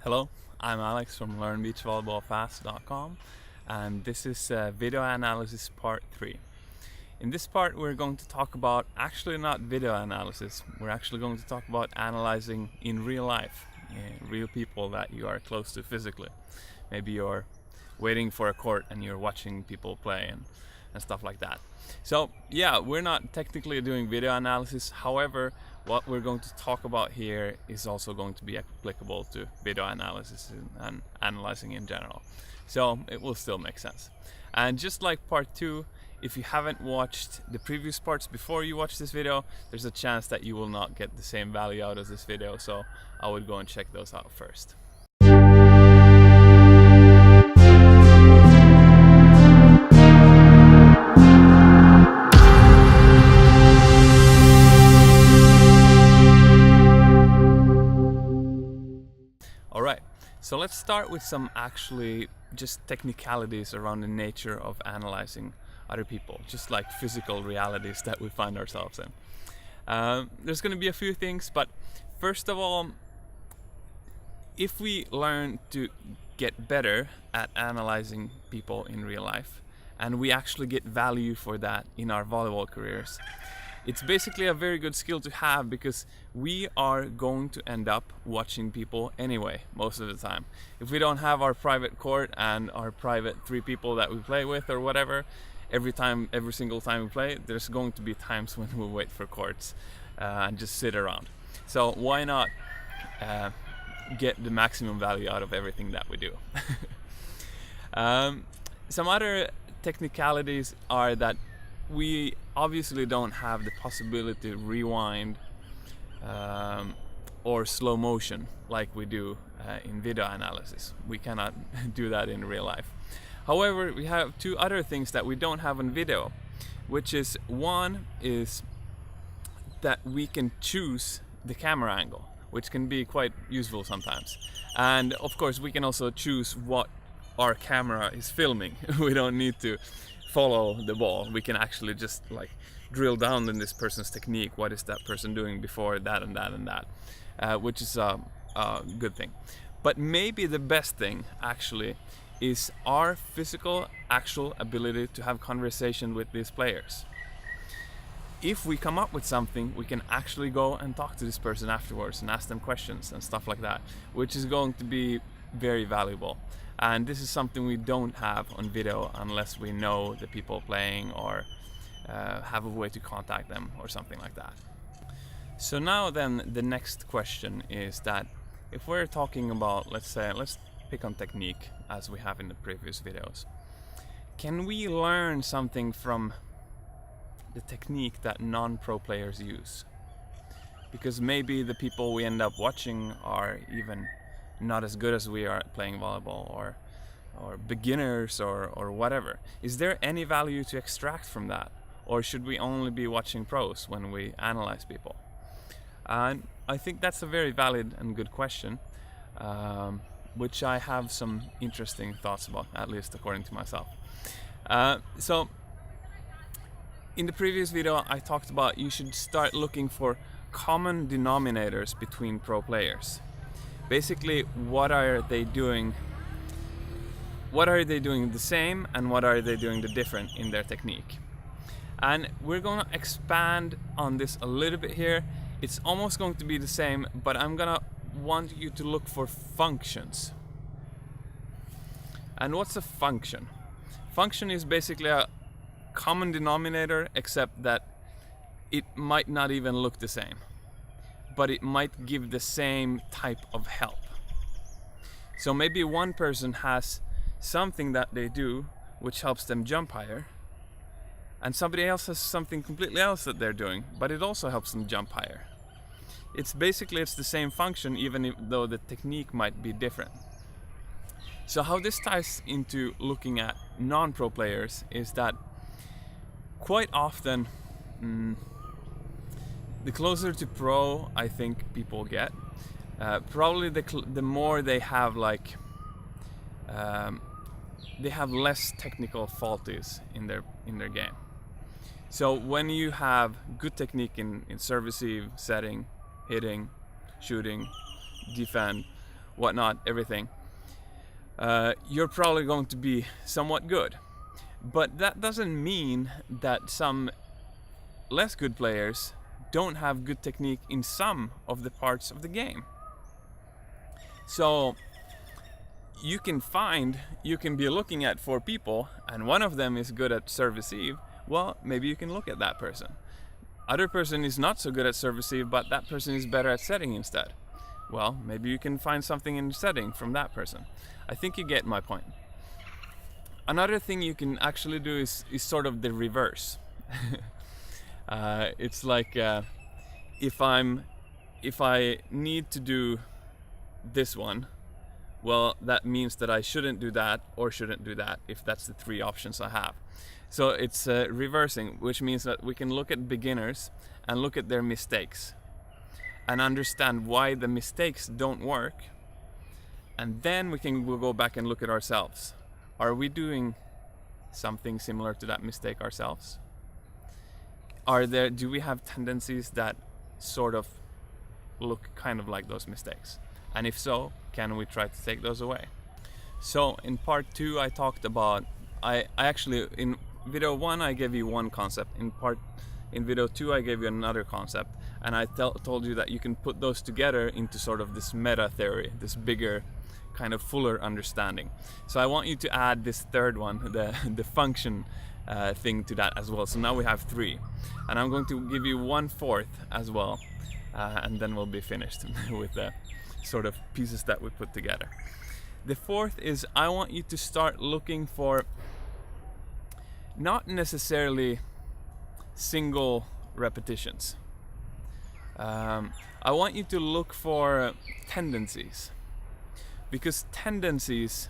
Hello, I'm Alex from LearnBeachVolleyballFast.com, and this is video analysis part 3. In this part we're going to talk about actually not video analysis, we're actually going to talk about analyzing in real life, real people that you are close to physically. Maybe you're waiting for a court and you're watching people play and stuff like that. So yeah, we're not technically doing video analysis, however what we're going to talk about here is also going to be applicable to video analysis and analyzing in general. So it will still make sense. And just like part 2, if you haven't watched the previous parts before you watch this video, there's a chance that you will not get the same value out of this video, so I would go and check those out first. Alright, so let's start with some actually just technicalities around the nature of analyzing other people, just like physical realities that we find ourselves in. There's going to be a few things, but first of all, if we learn to get better at analyzing people in real life, and we actually get value for that in our volleyball careers, it's basically a very good skill to have, because we are going to end up watching people anyway most of the time. If we don't have our private court and our private 3 people that we play with or whatever, every single time we play, there's going to be times when we wait for courts and just sit around. So why not get the maximum value out of everything that we do? Some other technicalities are that we obviously don't have the possibility to rewind or slow motion like we do in video analysis. We cannot do that in real life. However, we have 2 other things that we don't have in video, which is, one is that we can choose the camera angle, which can be quite useful sometimes. And of course we can also choose what our camera is filming. We don't need to follow the ball. We can actually just like drill down in this person's technique. What is that person doing before that and that and that, which is a good thing. But maybe the best thing actually is our physical actual ability to have conversation with these players. If we come up with something, we can actually go and talk to this person afterwards and ask them questions and stuff like that, which is going to be very valuable. And this is something we don't have on video unless we know the people playing or have a way to contact them or something like that. So now then, the next question is that if we're talking about, let's pick on technique as we have in the previous videos, can we learn something from the technique that non-pro players use? Because maybe the people we end up watching are even not as good as we are at playing volleyball, or beginners or whatever. Is there any value to extract from that? Or should we only be watching pros when we analyze people? And I think that's a very valid and good question, which I have some interesting thoughts about, at least according to myself. So in the previous video I talked about you should start looking for common denominators between pro players. Basically, what are they doing the same and what are they doing the different in their technique? And we're going to expand on this a little bit here. It's almost going to be the same, but I'm gonna want you to look for functions. And what's a function? Function is basically a common denominator, except that it might not even look the same, but it might give the same type of help. So maybe one person has something that they do which helps them jump higher, and somebody else has something completely else that they're doing, but it also helps them jump higher. It's the same function, even though the technique might be different. So how this ties into looking at non-pro players is that quite often, the closer to pro I think people get, probably the more they have they have less technical faulties in their game. So when you have good technique in serve receive, setting, hitting, shooting, defend, whatnot, everything, you're probably going to be somewhat good. But that doesn't mean that some less good players don't have good technique in some of the parts of the game. So you can be looking at 4 people and one of them is good at serve receive. Well, maybe you can look at that person. Other person is not so good at serve receive, but that person is better at setting instead. Well, maybe you can find something in setting from that person. I think you get my point. Another thing you can actually do is sort of the reverse. It's like if I need to do this one, well, that means that I shouldn't do that or shouldn't do that, if that's the 3 options I have. So it's reversing, which means that we can look at beginners and look at their mistakes and understand why the mistakes don't work, and then we'll go back and look at ourselves. Are we doing something similar to that mistake ourselves? Do we have tendencies that sort of look kind of like those mistakes? And if so, can we try to take those away? So in part 2 I talked about, I actually, in video 1 I gave you one concept, in video 2 I gave you another concept, and I told you that you can put those together into sort of this meta theory, this bigger kind of fuller understanding. So I want you to add this third one, the function thing to that as well. So now we have 3, and I'm going to give you 1/4 as well, and then we'll be finished with the sort of pieces that we put together. The 4th is I want you to start looking for not necessarily single repetitions. I want you to look for tendencies, because tendencies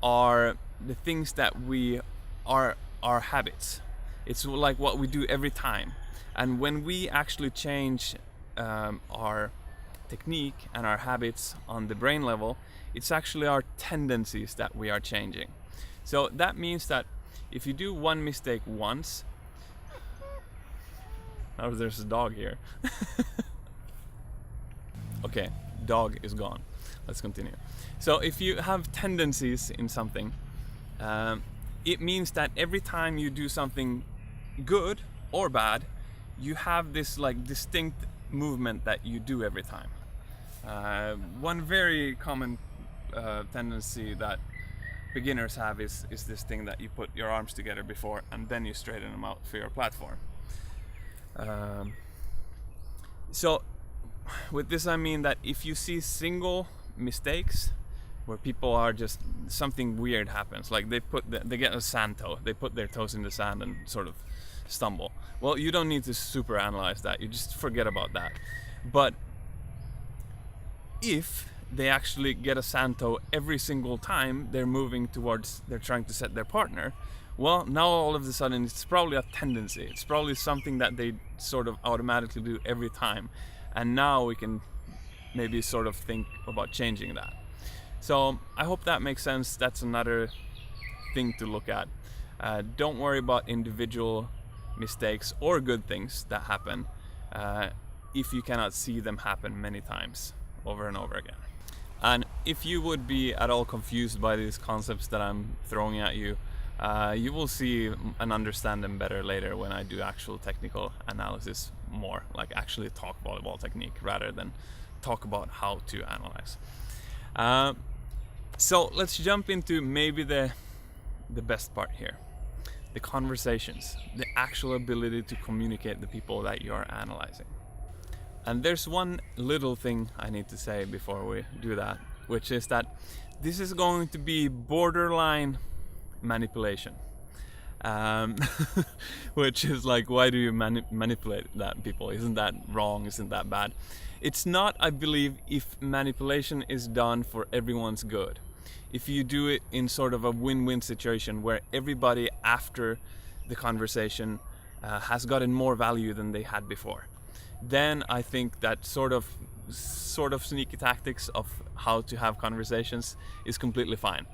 are the things that we are our habits. It's like what we do every time, and when we actually change our technique and our habits on the brain level, it's actually our tendencies that we are changing. So that means that if you do one mistake once, oh, there's a dog here. Okay, dog is gone. Let's continue. So if you have tendencies in something, it means that every time you do something good or bad, you have this like distinct movement that you do every time. One very common tendency that beginners have is this thing that you put your arms together before and then you straighten them out for your platform. So with this I mean that if you see single mistakes where people are just, something weird happens, like they get a sand toe, they put their toes in the sand and sort of stumble. Well, you don't need to super analyze that, you just forget about that. But if they actually get a sand toe every single time they're moving towards, they're trying to set their partner, well, now all of a sudden it's probably a tendency. It's probably something that they sort of automatically do every time. And now we can maybe sort of think about changing that. So I hope that makes sense. That's another thing to look at. Don't worry about individual mistakes or good things that happen if you cannot see them happen many times over and over again. And if you would be at all confused by these concepts that I'm throwing at you, you will see and understand them better later when I do actual technical analysis more, like actually talk volleyball technique rather than talk about how to analyze. So let's jump into maybe the best part here. The conversations, the actual ability to communicate the people that you're analyzing. And there's one little thing I need to say before we do that, which is that this is going to be borderline manipulation. Which is like, why do you manipulate that people? Isn't that wrong? Isn't that bad? It's not, I believe, if manipulation is done for everyone's good. If you do it in sort of a win-win situation where everybody after the conversation has gotten more value than they had before, then I think that sort of sneaky tactics of how to have conversations is completely fine.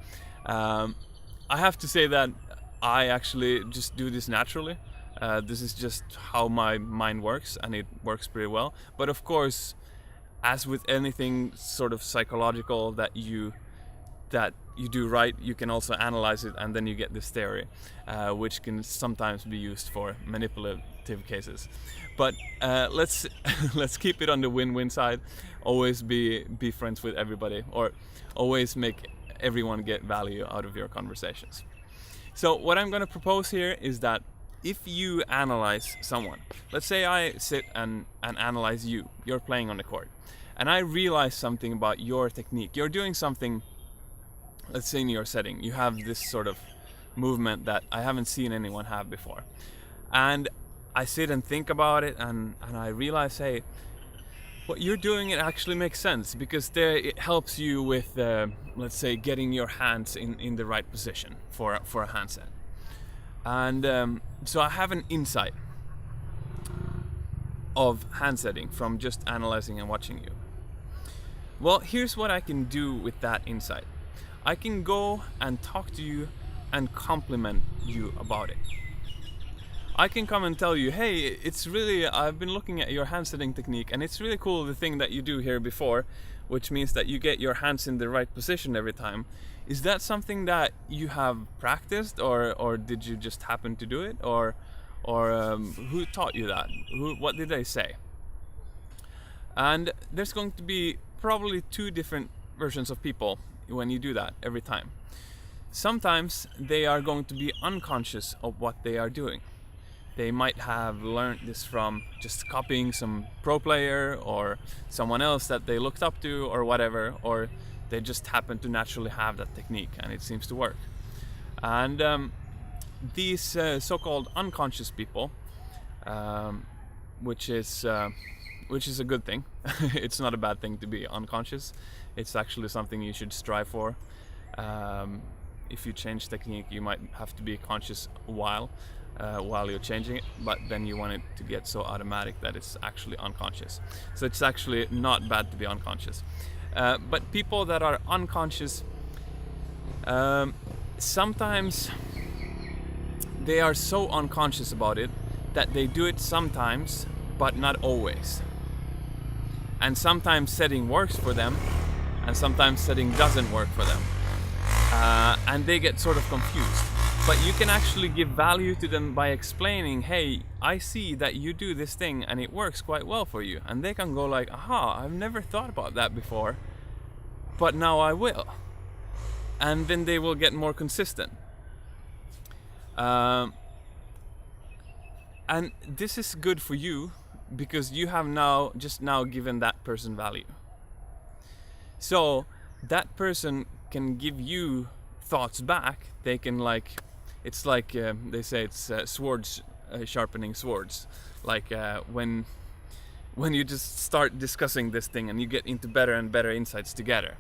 I have to say that I actually just do this naturally. This is just how my mind works, and it works pretty well. But of course, as with anything sort of psychological that you do right, you can also analyze it, and then you get this theory, which can sometimes be used for manipulative cases. But let's let's keep it on the win-win side. Always be friends with everybody, or always make everyone get value out of your conversations. So what I'm going to propose here is that if you analyze someone, let's say I sit and analyze you, you're playing on the court, and I realize something about your technique. You're doing something, let's say in your setting, you have this sort of movement that I haven't seen anyone have before. And I sit and think about it, and I realize, hey, what you're doing, it actually makes sense, because it helps you with, let's say, getting your hands in the right position for a handset. And so I have an insight of hand setting from just analyzing and watching you. Well, here's what I can do with that insight. I can go and talk to you and compliment you about it. I can come and tell you, hey, I've been looking at your hand setting technique, and it's really cool the thing that you do here before, which means that you get your hands in the right position every time. Is that something that you have practiced, or did you just happen to do it, or who taught you that? What did they say? And there's going to be probably two different versions of people when you do that every time. Sometimes they are going to be unconscious of what they are doing. They might have learned this from just copying some pro player or someone else that they looked up to or whatever, or they just happen to naturally have that technique and it seems to work. And these so-called unconscious people, which is a good thing. It's not a bad thing to be unconscious. It's actually something you should strive for. If you change technique, you might have to be conscious while you're changing it, but then you want it to get so automatic that it's actually unconscious. So it's actually not bad to be unconscious. But people that are unconscious, sometimes they are so unconscious about it that they do it sometimes, but not always. And sometimes setting works for them, and sometimes setting doesn't work for them. And they get sort of confused. But you can actually give value to them by explaining, hey, I see that you do this thing and it works quite well for you. And they can go like, aha, I've never thought about that before, but now I will. And then they will get more consistent. And this is good for you because you have just now given that person value. So that person can give you thoughts back. They can it's like they say it's swords sharpening swords. Like when you just start discussing this thing and you get into better and better insights together.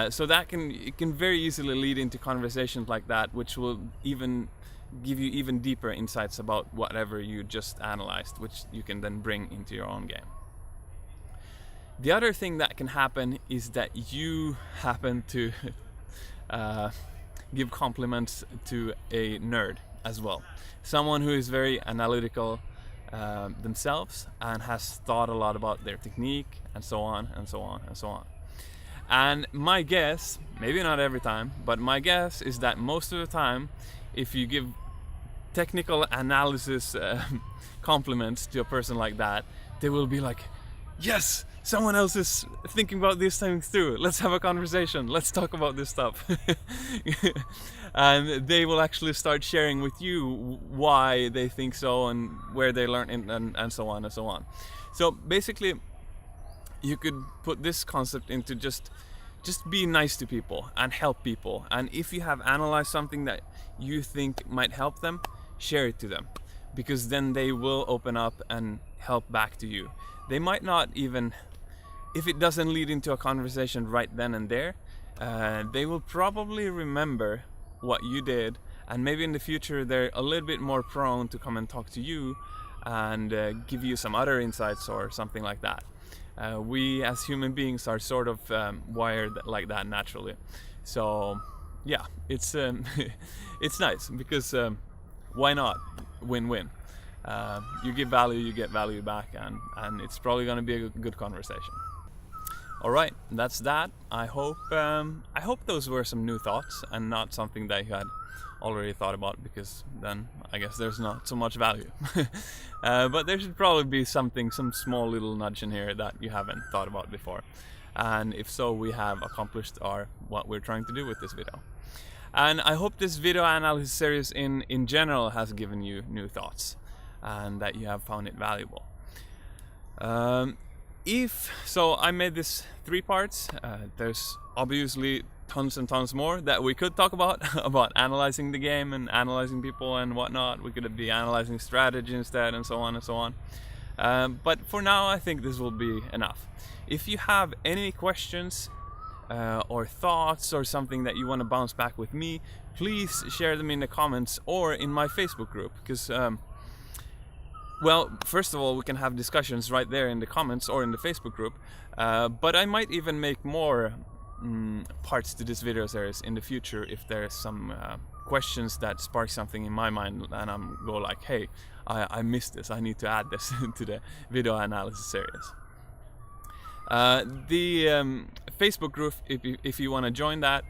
So it can very easily lead into conversations like that, which will even give you even deeper insights about whatever you just analyzed, which you can then bring into your own game. The other thing that can happen is that you happen to give compliments to a nerd as well. Someone who is very analytical themselves and has thought a lot about their technique and so on and so on and so on. And my guess, maybe not every time, but my guess is that most of the time, if you give technical analysis compliments to a person like that, they will be like, yes, someone else is thinking about these things too. Let's have a conversation. Let's talk about this stuff. And they will actually start sharing with you why they think so and where they learned it and so on and so on. So basically, you could put this concept into just be nice to people and help people. And if you have analyzed something that you think might help them, share it to them, because then they will open up and help back to you. They might not even, if it doesn't lead into a conversation right then and there, they will probably remember what you did, and maybe in the future they're a little bit more prone to come and talk to you and give you some other insights or something like that. We as human beings are sort of wired like that naturally. So yeah, it's it's nice because why not? Win-win. You give value, you get value back, and it's probably going to be a good conversation. Alright, that's that. I hope those were some new thoughts and not something that you had already thought about, because then I guess there's not so much value. But there should probably be some small little nudge in here that you haven't thought about before. And if so, we have accomplished what we're trying to do with this video. And I hope this video analysis series in general has given you new thoughts and that you have found it valuable. So I made this 3 parts. There's obviously tons and tons more that we could talk about analyzing the game and analyzing people and whatnot. We could be analyzing strategy instead, and so on and so on. But for now, I think this will be enough. If you have any questions or thoughts or something that you want to bounce back with me, please share them in the comments or in my Facebook group, because well, first of all, we can have discussions right there in the comments or in the Facebook group, but I might even make more parts to this video series in the future if there's some questions that spark something in my mind and I'm go like, hey, I missed this, I need to add this to the video analysis series. The Facebook group, if you want to join that,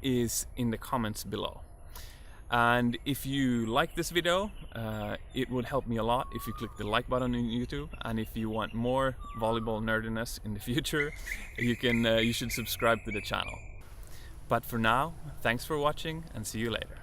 is in the comments below. And if you like this video, it would help me a lot if you click the like button on YouTube. And if you want more volleyball nerdiness in the future, you should subscribe to the channel. But for now, thanks for watching and see you later.